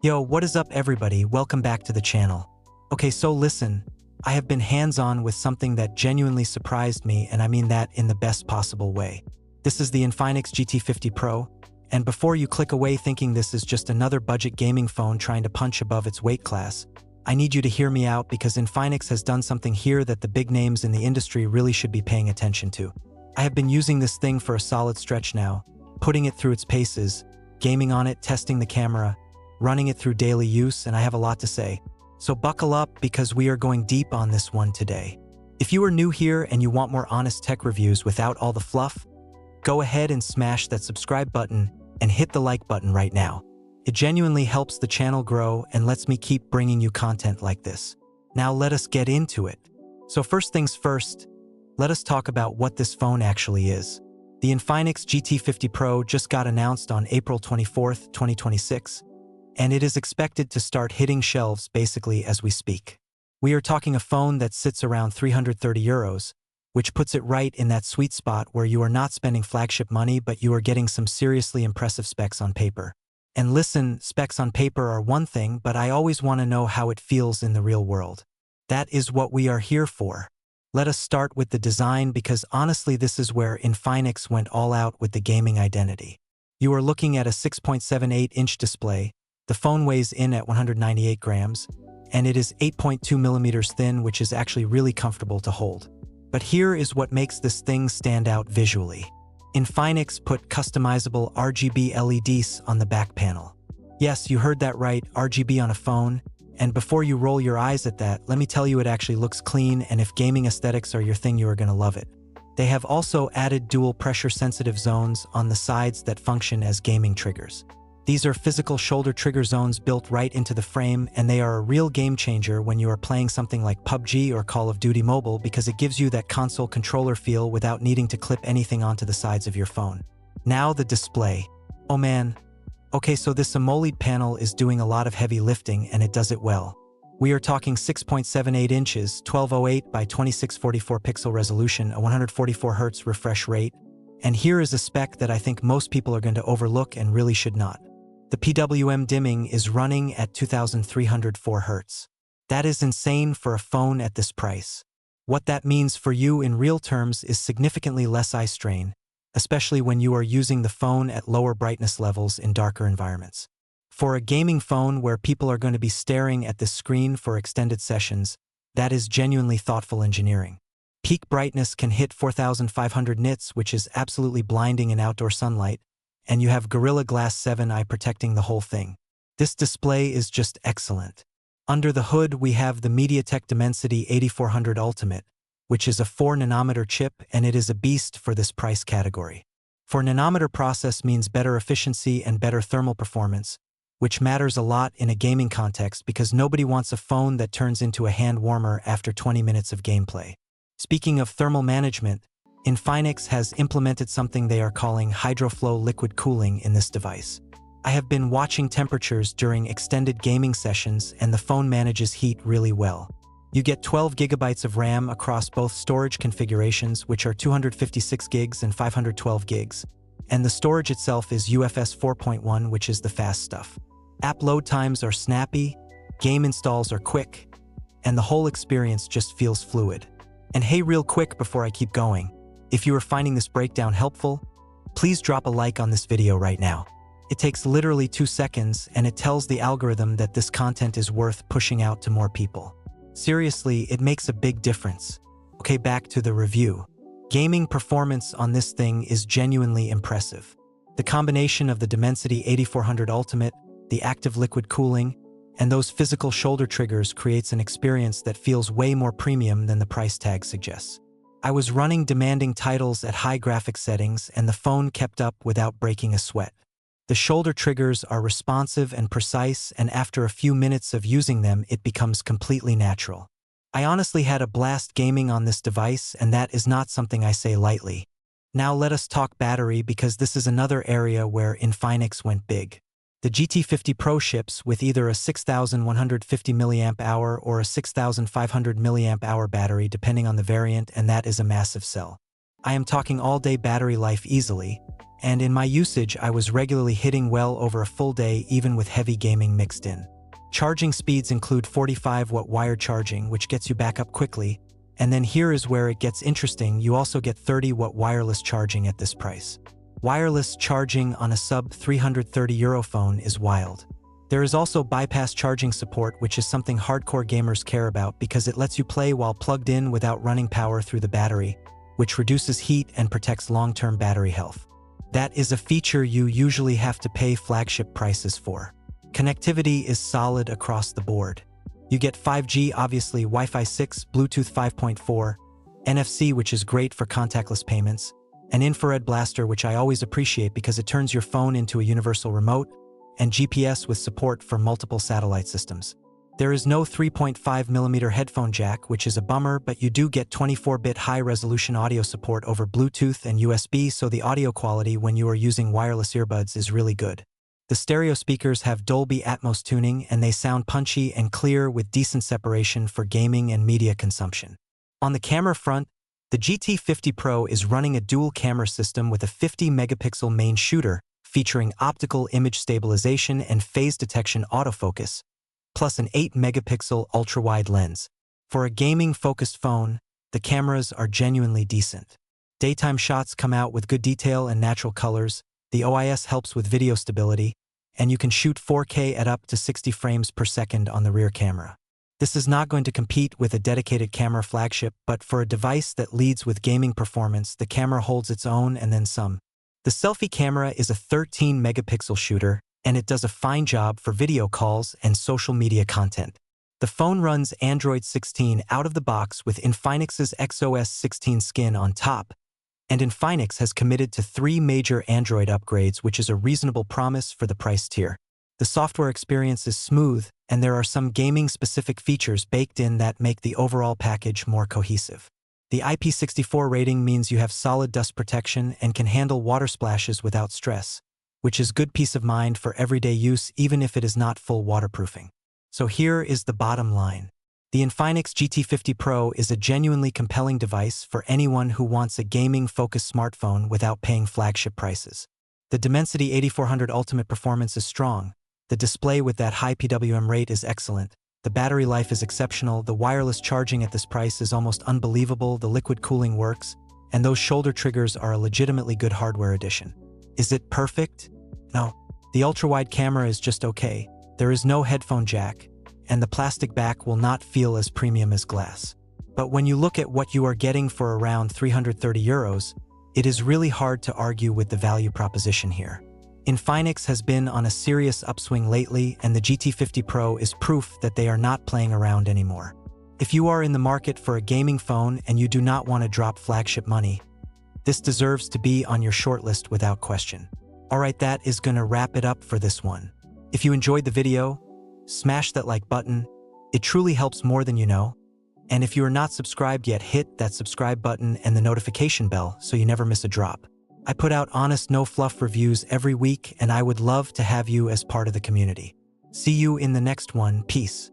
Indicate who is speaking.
Speaker 1: Yo, what is up everybody? Welcome back to the channel. Okay, so listen, I have been hands-on with something that genuinely surprised me, and I mean that in the best possible way. This is the Infinix GT 50 Pro, and before you click away thinking this is just another budget gaming phone trying to punch above its weight class, I need you to hear me out because Infinix has done something here that the big names in the industry really should be paying attention to. I have been using this thing for a solid stretch now, putting it through its paces, gaming on it, testing the camera, running it through daily use, and I have a lot to say. So buckle up because we are going deep on this one today. If you are new here and you want more honest tech reviews without all the fluff, go ahead and smash that subscribe button and hit the like button right now. It genuinely helps the channel grow and lets me keep bringing you content like this. Now let us get into it. So first things first, let us talk about what this phone actually is. The Infinix GT 50 Pro just got announced on April 24th, 2026, and it is expected to start hitting shelves basically as we speak. We are talking a phone that sits around 330 euros, which puts it right in that sweet spot where you are not spending flagship money, but you are getting some seriously impressive specs on paper. And listen, specs on paper are one thing, but I always want to know how it feels in the real world. That is what we are here for. Let us start with the design because honestly this is where Infinix went all out with the gaming identity. You are looking at a 6.78-inch display. The phone weighs in at 198 grams, and it is 8.2 millimeters thin, which is actually really comfortable to hold. But here is what makes this thing stand out visually. Infinix put customizable RGB LEDs on the back panel. Yes, you heard that right, RGB on a phone. And before you roll your eyes at that, let me tell you it actually looks clean, and if gaming aesthetics are your thing, you are going to love it. They have also added dual pressure-sensitive zones on the sides that function as gaming triggers. These are physical shoulder trigger zones built right into the frame, and they are a real game changer when you are playing something like PUBG or Call of Duty Mobile because it gives you that console controller feel without needing to clip anything onto the sides of your phone. Now the display. Oh man. Okay, so this AMOLED panel is doing a lot of heavy lifting, and it does it well. We are talking 6.78 inches, 1208 by 2644 pixel resolution, a 144 Hz refresh rate, and here is a spec that I think most people are going to overlook and really should not. The PWM dimming is running at 2304 Hz. That is insane for a phone at this price. What that means for you in real terms is significantly less eye strain, especially when you are using the phone at lower brightness levels in darker environments. For a gaming phone where people are going to be staring at the screen for extended sessions, that is genuinely thoughtful engineering. Peak brightness can hit 4500 nits, which is absolutely blinding in outdoor sunlight, and you have Gorilla Glass 7 eye protecting the whole thing. This display is just excellent. Under the hood, we have the MediaTek Dimensity 8400 Ultimate, which is a 4nm chip, and it is a beast for this price category. 4nm process means better efficiency and better thermal performance, which matters a lot in a gaming context because nobody wants a phone that turns into a hand warmer after 20 minutes of gameplay. Speaking of thermal management, Infinix has implemented something they are calling HydroFlow liquid cooling in this device. I have been watching temperatures during extended gaming sessions, and the phone manages heat really well. You get 12 GB of RAM across both storage configurations, which are 256 gigs and 512 gigs, and the storage itself is UFS 4.1, which is the fast stuff. App load times are snappy, game installs are quick, and the whole experience just feels fluid. And hey, real quick before I keep going, if you are finding this breakdown helpful, please drop a like on this video right now. It takes literally 2 seconds, and it tells the algorithm that this content is worth pushing out to more people. Seriously, it makes a big difference. Okay, back to the review. Gaming performance on this thing is genuinely impressive. The combination of the Dimensity 8400 Ultimate, the active liquid cooling, and those physical shoulder triggers creates an experience that feels way more premium than the price tag suggests. I was running demanding titles at high graphics settings, and the phone kept up without breaking a sweat. The shoulder triggers are responsive and precise, and after a few minutes of using them, it becomes completely natural. I honestly had a blast gaming on this device, and that is not something I say lightly. Now let us talk battery because this is another area where Infinix went big. The GT50 Pro ships with either a 6150 mAh or a 6500 mAh battery depending on the variant, and that is a massive sell. I am talking all-day battery life easily, and in my usage I was regularly hitting well over a full day even with heavy gaming mixed in. Charging speeds include 45-watt wire charging, which gets you back up quickly, and then here is where it gets interesting, you also get 30-watt wireless charging at this price. Wireless charging on a sub-330 € phone is wild. There is also bypass charging support, which is something hardcore gamers care about because it lets you play while plugged in without running power through the battery, which reduces heat and protects long-term battery health. That is a feature you usually have to pay flagship prices for. Connectivity is solid across the board. You get 5G, obviously, Wi-Fi 6, Bluetooth 5.4, NFC, which is great for contactless payments, an infrared blaster, which I always appreciate because it turns your phone into a universal remote, and GPS with support for multiple satellite systems. There is no 3.5mm headphone jack, which is a bummer, but you do get 24-bit high-resolution audio support over Bluetooth and USB, so the audio quality when you are using wireless earbuds is really good. The stereo speakers have Dolby Atmos tuning, and they sound punchy and clear with decent separation for gaming and media consumption. On the camera front, the GT50 Pro is running a dual camera system with a 50-megapixel main shooter, featuring optical image stabilization and phase detection autofocus, plus an 8-megapixel ultra-wide lens. For a gaming-focused phone, the cameras are genuinely decent. Daytime shots come out with good detail and natural colors, the OIS helps with video stability, and you can shoot 4K at up to 60 frames per second on the rear camera. This is not going to compete with a dedicated camera flagship, but for a device that leads with gaming performance, the camera holds its own and then some. The selfie camera is a 13-megapixel shooter, and it does a fine job for video calls and social media content. The phone runs Android 16 out of the box with Infinix's XOS 16 skin on top, and Infinix has committed to 3 major Android upgrades, which is a reasonable promise for the price tier. The software experience is smooth, and there are some gaming-specific features baked in that make the overall package more cohesive. The IP64 rating means you have solid dust protection and can handle water splashes without stress, which is good peace of mind for everyday use even if it is not full waterproofing. So here is the bottom line. The Infinix GT50 Pro is a genuinely compelling device for anyone who wants a gaming-focused smartphone without paying flagship prices. The Dimensity 8400 Ultimate performance is strong, the display with that high PWM rate is excellent, the battery life is exceptional, the wireless charging at this price is almost unbelievable, the liquid cooling works, and those shoulder triggers are a legitimately good hardware addition. Is it perfect? No. The ultra-wide camera is just okay, there is no headphone jack, and the plastic back will not feel as premium as glass. But when you look at what you are getting for around 330 euros, it is really hard to argue with the value proposition here. Infinix has been on a serious upswing lately, and the GT50 Pro is proof that they are not playing around anymore. If you are in the market for a gaming phone and you do not want to drop flagship money, this deserves to be on your shortlist without question. Alright, that is gonna wrap it up for this one. If you enjoyed the video, smash that like button, it truly helps more than you know. And if you are not subscribed yet, hit that subscribe button and the notification bell so you never miss a drop. I put out honest, no-fluff reviews every week, and I would love to have you as part of the community. See you in the next one. Peace.